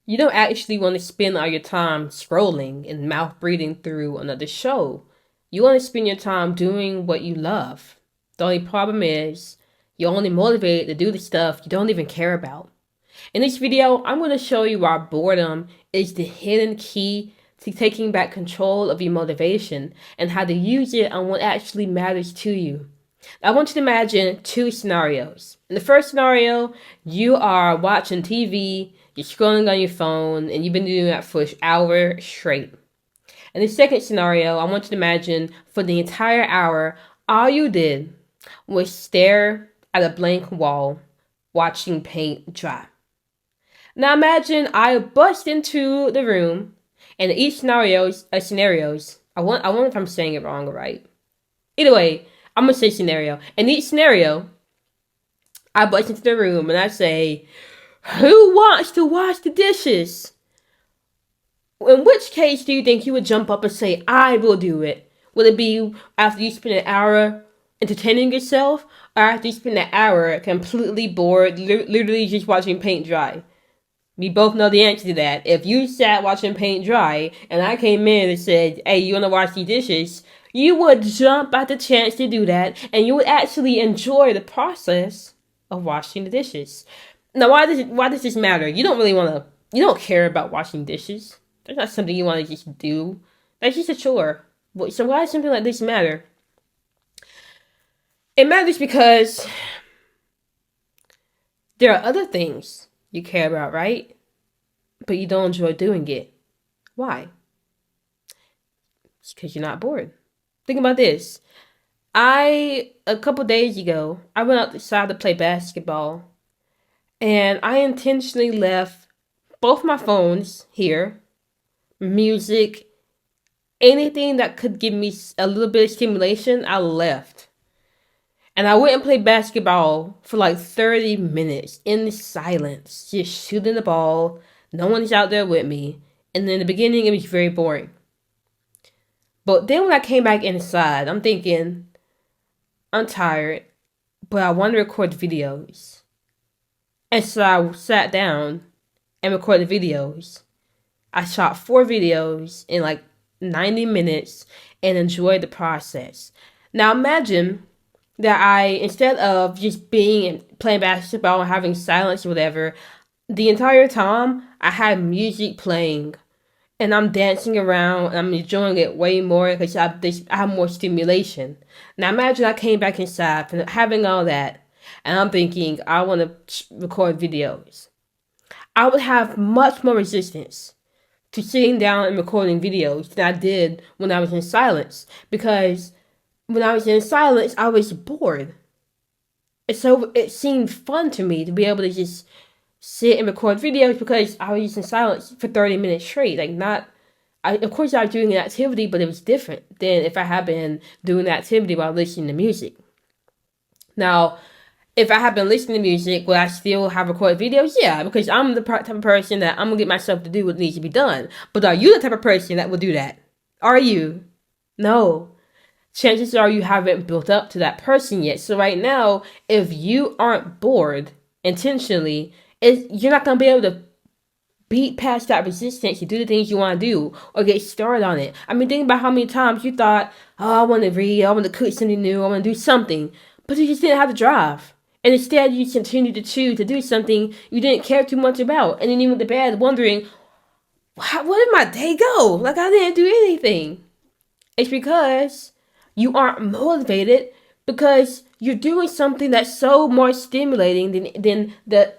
You don't actually want to spend all your time scrolling and mouth breathing through another show. You want to spend your time doing what you love. The only problem is you're only motivated to do the stuff you don't even care about. In this video, I'm going to show you why boredom is the hidden key to taking back control of your motivation and how to use it on what actually matters to you. I want you to imagine two scenarios. In the first scenario, you are watching TV, you're scrolling on your phone, and you've been doing that for an hour straight. In the second scenario, I want you to imagine for the entire hour, all you did was stare at a blank wall, watching paint dry. Now imagine I bust into the room, and each scenarios. I wonder if I'm saying it wrong or right. Either way, I'm gonna say scenario. In each scenario, I bust into the room and I say, "Who wants to wash the dishes?" In which case do you think you would jump up and say, "I will do it"? Would it be after you spend an hour entertaining yourself, or after you spend an hour completely bored, literally just watching paint dry? We both know the answer to that. If you sat watching paint dry and I came in and said, "Hey, you want to wash these dishes?" you would jump at the chance to do that, and you would actually enjoy the process of washing the dishes. Now, why does this matter? You don't care about washing dishes. That's not something you want to just do. That's just a chore. So why does something like this matter? It matters because there are other things you care about, right? But you don't enjoy doing it. Why? It's because you're not bored. Think about this. A couple days ago, I went outside to play basketball, and I intentionally left both my phones here, music, anything that could give me a little bit of stimulation, I left. And I went and played basketball for like 30 minutes in silence, just shooting the ball. No one's out there with me. And in the beginning, it was very boring. But then when I came back inside, I'm thinking, I'm tired, but I want to record videos. And so I sat down and recorded videos. I shot 4 videos in like 90 minutes and enjoyed the process. Now imagine that instead of just being and playing basketball and having silence or whatever, the entire time I had music playing and I'm dancing around and I'm enjoying it way more because I have more stimulation. Now imagine I came back inside from having all that and I'm thinking I want to record videos. I would have much more resistance to sitting down and recording videos than I did when I was in silence, because when I was in silence, I was bored. And so it seemed fun to me to be able to just sit and record videos because I was just in silence for 30 minutes straight. Of course I was doing an activity, but it was different than if I had been doing the activity while listening to music. Now, if I had been listening to music, would I still have recorded videos? Yeah, because I'm the type of person that I'm going to get myself to do what needs to be done. But are you the type of person that will do that? Are you? No. Chances are you haven't built up to that person yet. So right now, if you aren't bored intentionally, you're not going to be able to beat past that resistance to do the things you want to do or get started on it. I mean, think about how many times you thought, "Oh, I want to read, I want to cook something new, I want to do something," but you just didn't have the drive. And instead, you continued to choose to do something you didn't care too much about. And then you went to bed wondering, where did my day go? Like, I didn't do anything. It's because you aren't motivated, because you're doing something that's so more stimulating than the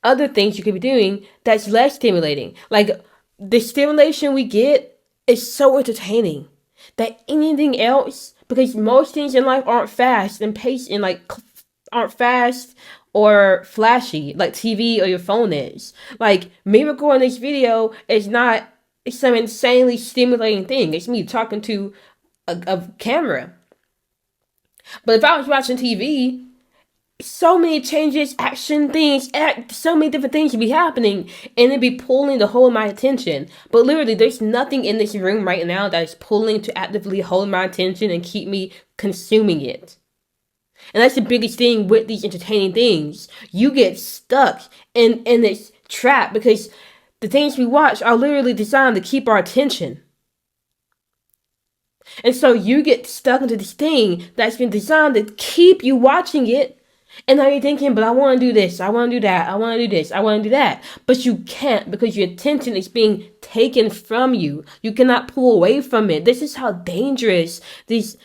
other things you could be doing that's less stimulating. Like, the stimulation we get is so entertaining that anything else, because most things in life aren't fast and paced and aren't fast or flashy like TV or your phone is. Like, me recording this video is not some insanely stimulating thing. It's me talking to a camera. But if I was watching TV, so many changes, action things, so many different things would be happening, and it'd be pulling to hold my attention. But literally, there's nothing in this room right now that is pulling to actively hold my attention and keep me consuming it. And that's the biggest thing with these entertaining things. You get stuck in this trap because The things we watch are literally designed to keep our attention. And so you get stuck into this thing that's been designed to keep you watching it. And now you're thinking, but I want to do this, I want to do that, I want to do this, I want to do that. But you can't, because your attention is being taken from you. You cannot pull away from it. This is how dangerous these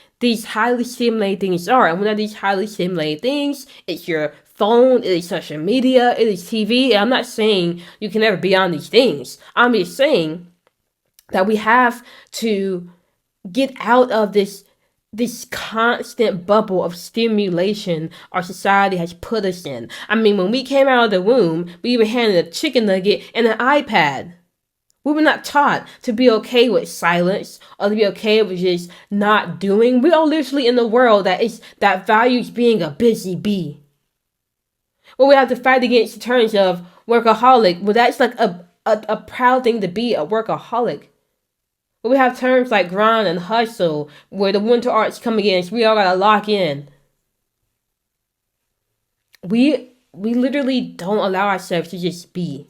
highly stimulated things are. And one of these highly stimulated things, it's your phone, it is social media, it is TV. And I'm not saying you can never be on these things. I'm just saying that we have to get out of this constant bubble of stimulation our society has put us in. I mean, when we came out of the womb, we were handed a chicken nugget and an iPad. We were not taught to be okay with silence or to be okay with just not doing. We are literally in a world that values being a busy bee. Well, we have to fight against the terms of workaholic. Well, that's like a proud thing to be, a workaholic. But we have terms like grind and hustle, where the winter arts come against. We all gotta lock in. We literally don't allow ourselves to just be.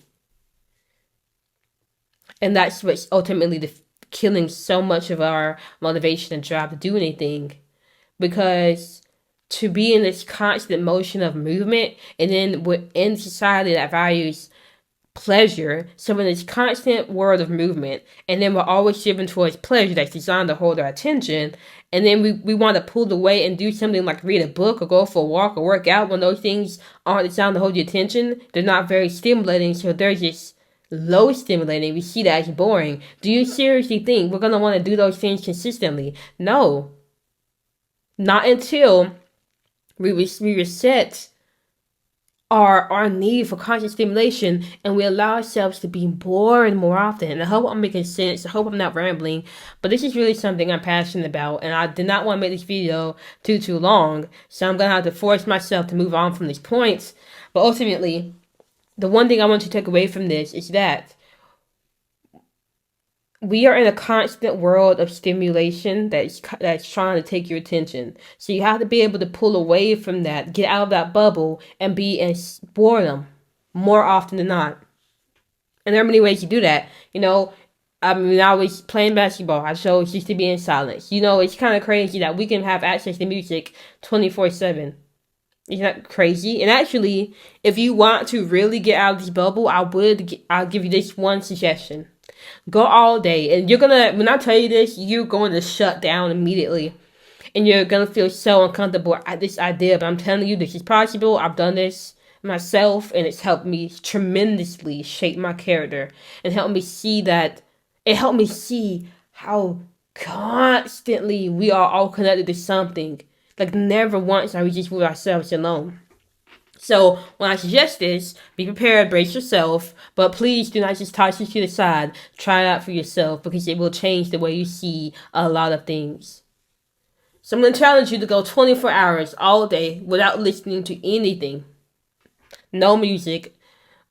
And that's what's ultimately killing so much of our motivation and drive to do anything. Because to be in this constant motion of movement, and then we're in society that values pleasure, so in this constant world of movement, and then we're always driven towards pleasure that's designed to hold our attention, and then we want to pull away and do something like read a book or go for a walk or work out. When those things aren't designed to hold your attention, they're not very stimulating, so they're just low stimulating. We see that as boring. Do you seriously think we're going to want to do those things consistently? No. Not until we reset our need for constant stimulation, and we allow ourselves to be bored more often. And I hope I'm making sense. I hope I'm not rambling, but this is really something I'm passionate about, and I did not want to make this video too long, so I'm gonna have to force myself to move on from these points. But ultimately, the one thing I want you to take away from this is that we are in a constant world of stimulation that's trying to take your attention. So you have to be able to pull away from that, get out of that bubble, and be in boredom more often than not. And there are many ways to do that. You know, I mean, I was playing basketball. I chose just to be in silence. You know, it's kind of crazy that we can have access to music 24/7. It's not crazy. And actually, if you want to really get out of this bubble, I'll give you this one suggestion. Go all day, and when I tell you this, you're going to shut down immediately, and you're gonna feel so uncomfortable at this idea, but I'm telling you, this is possible. I've done this myself, and it's helped me tremendously shape my character, and helped me see how constantly we are all connected to something. Like, never once are we just with ourselves alone. So when I suggest this, be prepared, brace yourself, but please do not just toss it to the side. Try it out for yourself, because it will change the way you see a lot of things. So I'm going to challenge you to go 24 hours all day without listening to anything. No music,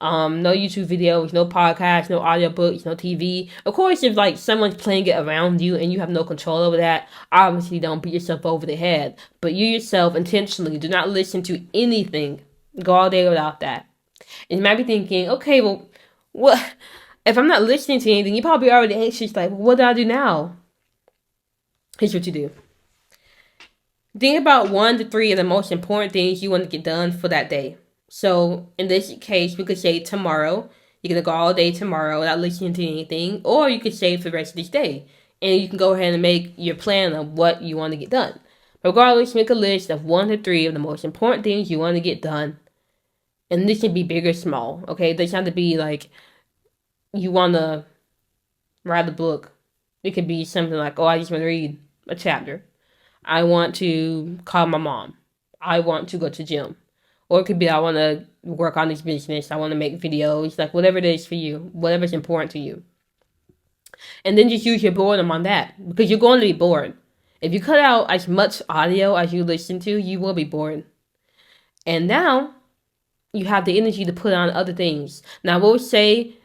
no YouTube videos, no podcasts, no audiobooks, no TV. Of course, if like someone's playing it around you and you have no control over that, obviously don't beat yourself over the head. But you yourself intentionally do not listen to anything. Go all day without that. And you might be thinking, okay, well, what if I'm not listening to anything? You're probably already anxious, like, well, what do I do now? Here's what you do. Think about 1 to 3 of the most important things you want to get done for that day. So in this case, we could say tomorrow. You're going to go all day tomorrow without listening to anything. Or you could save for the rest of this day. And you can go ahead and make your plan of what you want to get done. Regardless, make a list of 1 to 3 of the most important things you want to get done. And this can be big or small, okay? It doesn't have to be like you want to write a book. It could be something like, oh, I just want to read a chapter. I want to call my mom. I want to go to the gym. Or it could be, I want to work on this business. I want to make videos. Like, whatever it is for you. Whatever's important to you. And then just use your boredom on that. Because you're going to be bored. If you cut out as much audio as you listen to, you will be bored. And now you have the energy to put on other things. Now, I will say,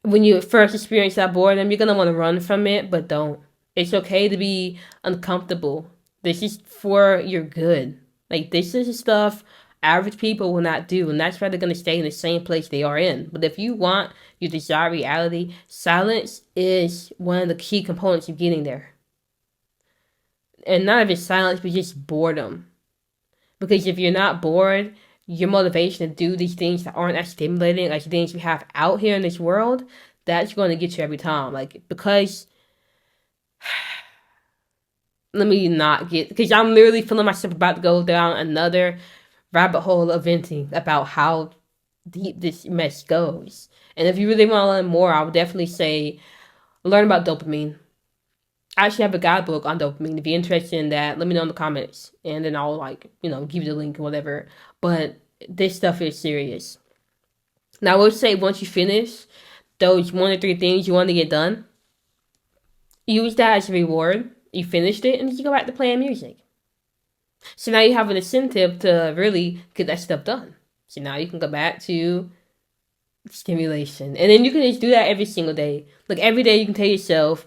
when you first experience that boredom, you're going to want to run from it, but don't. It's okay to be uncomfortable. This is for your good. Like, this is the stuff average people will not do, and that's why they're going to stay in the same place they are in. But if you want your desired reality, silence is one of the key components of getting there. And none of it's silence, but just boredom. Because if you're not bored, your motivation to do these things that aren't as stimulating as things we have out here in this world, that's going to get you every time. Because let me not get, because I'm literally feeling myself about to go down another rabbit hole of venting about how deep this mess goes. And if you really want to learn more, I would definitely say learn about dopamine. I actually have a guidebook on dopamine. If you're interested in that, let me know in the comments. And then I'll give you the link or whatever. But this stuff is serious. Now, I will say once you finish those 1 or 3 things you want to get done, use that as a reward. You finished it, and you go back to playing music. So now you have an incentive to really get that stuff done. So now you can go back to stimulation. And then you can just do that every single day. Every day you can tell yourself,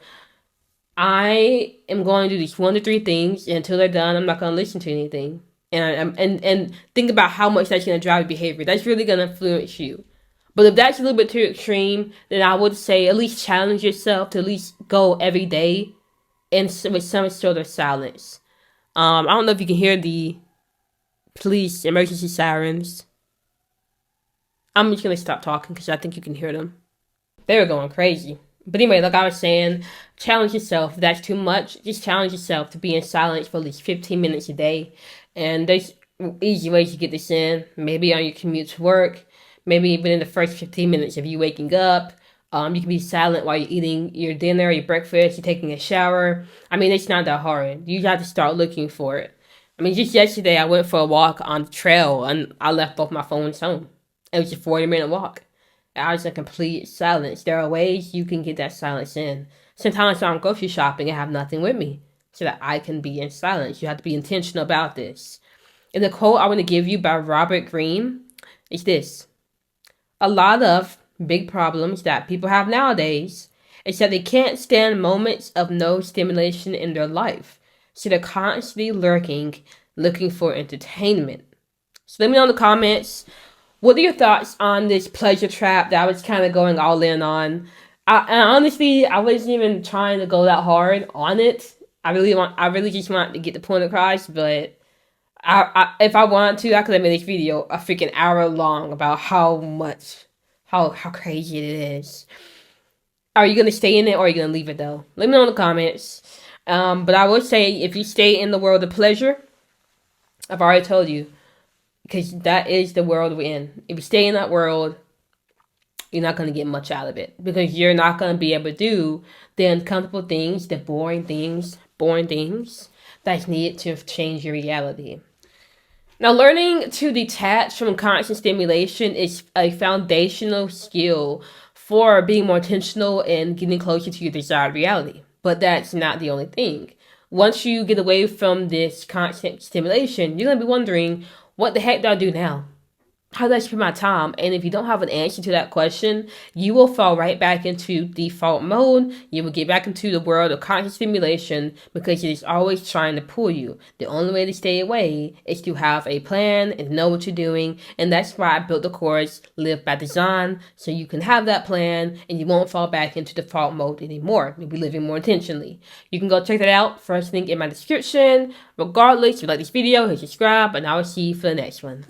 I am going to do these 1 to 3 things, and until they're done, I'm not going to listen to anything. And think about how much that's going to drive your behavior. That's really going to influence you. But if that's a little bit too extreme, then I would say at least challenge yourself to at least go every day with some sort of silence. I don't know if you can hear the police emergency sirens. I'm just going to stop talking because I think you can hear them. They were going crazy. But anyway, like I was saying, challenge yourself. If that's too much, just challenge yourself to be in silence for at least 15 minutes a day. And there's easy ways to get this in. Maybe on your commute to work. Maybe even in the first 15 minutes of you waking up. You can be silent while you're eating your dinner, your breakfast, you're taking a shower. I mean, it's not that hard. You have to start looking for it. I mean, just yesterday, I went for a walk on the trail, and I left both my phones home. It was a 40-minute walk. I was in complete silence. There are ways you can get that silence in. Sometimes I'm grocery shopping and have nothing with me so that I can be in silence. You have to be intentional about this. And the quote I want to give you by Robert Greene is this. A lot of big problems that people have nowadays is that they can't stand moments of no stimulation in their life. So they're constantly looking for entertainment. So let me know in the comments, what are your thoughts on this pleasure trap that I was kind of going all in on? And honestly, I wasn't even trying to go that hard on it. I really just wanted to get the point across, but if I wanted to, I could have made this video a freaking hour long about how crazy it is. Are you going to stay in it or are you going to leave it though? Let me know in the comments. But I would say if you stay in the world of pleasure, I've already told you, because that is the world we're in. If you stay in that world, you're not going to get much out of it. Because you're not going to be able to do the uncomfortable things, the boring things that's needed to change your reality. Now, learning to detach from constant stimulation is a foundational skill for being more intentional and getting closer to your desired reality. But that's not the only thing. Once you get away from this constant stimulation, you're going to be wondering, what the heck do I do now? How do I spend my time? And if you don't have an answer to that question, you will fall right back into default mode. You will get back into the world of constant stimulation because it is always trying to pull you. The only way to stay away is to have a plan and know what you're doing. And that's why I built the course, Live by Design, so you can have that plan and you won't fall back into default mode anymore. You'll be living more intentionally. You can go check that out. First link in my description. Regardless, if you like this video, hit subscribe, and I will see you for the next one.